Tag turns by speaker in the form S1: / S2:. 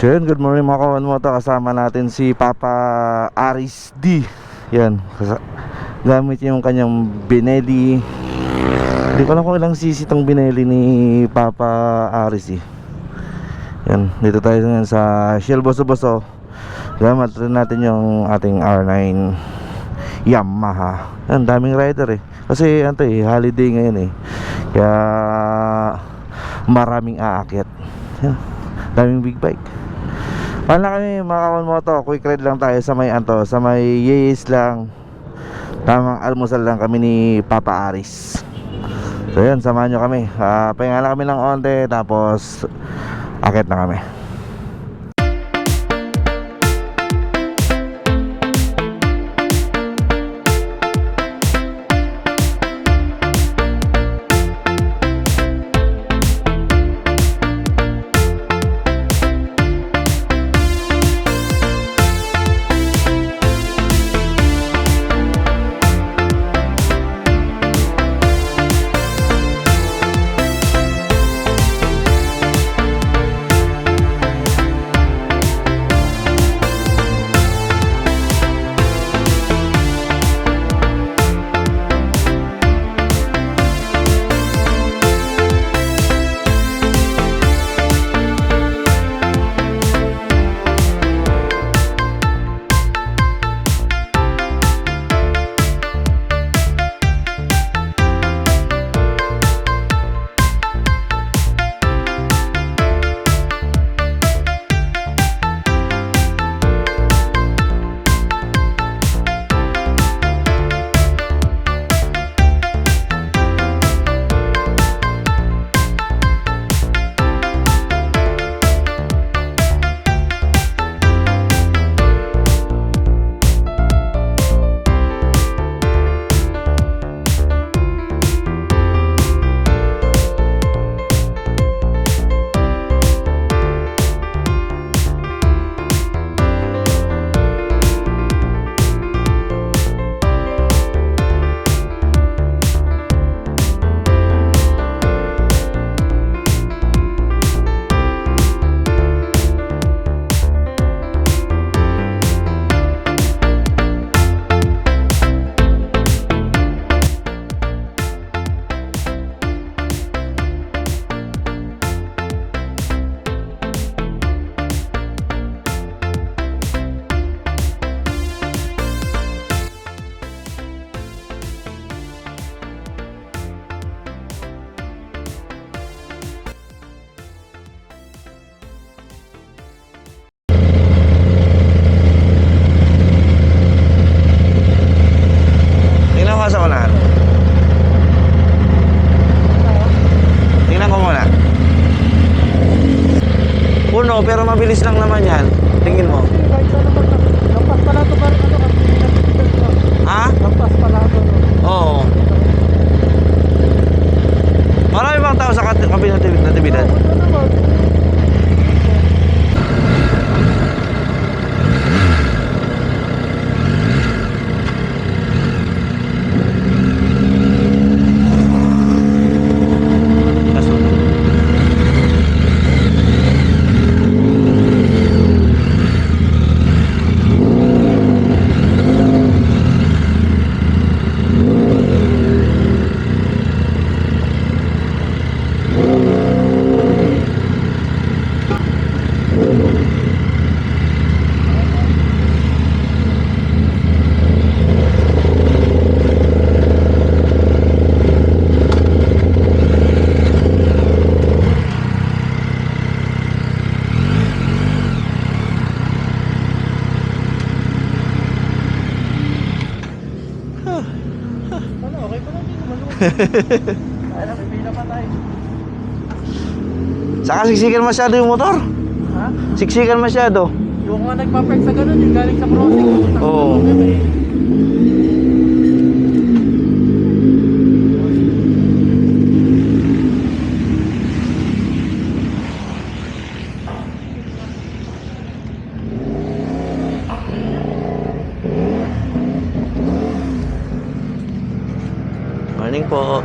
S1: So yun, good morning mga kawan mo to. Kasama natin si Papa Aris D. Yan, gamit yung kanyang Benelli. Hindi ko alam kung ilang cc itong Benelli ni Papa Aris eh. Yan, dito tayo ngayon sa Shell Boso-Boso. Gamit rin natin yung ating R9 Yamaha. Yan, daming rider eh. Kasi ano eh, holiday ngayon eh. Kaya maraming aakyat. Yan, daming big bike. Paano kami mga kawan mo to? Quick ride lang tayo sa may anto, sa may Yeyes lang. Tamang almusal lang kami ni Papa Aris. So yan, samahan nyo kami. Pahinga lang kami ng onte, tapos akit na kami. Tingnan ko sa unahan. Tingnan ko muna. Puno, pero mabilis lang naman yan. Tingin mo.
S2: Lampas pala ito ba?
S1: Ha?
S2: Lampas pala ito.
S1: Oo. Marami bang tao sa kabilang natividad?
S2: Okay pa lang dito. Alam, pipila pa tayo.
S1: Saka siksikan masyado yung motor.
S2: Ha?
S1: Siksikan masyado.
S2: Yung mga nagpa-park sa ganun, yung galing sa crossing.
S1: Oo. Morning po.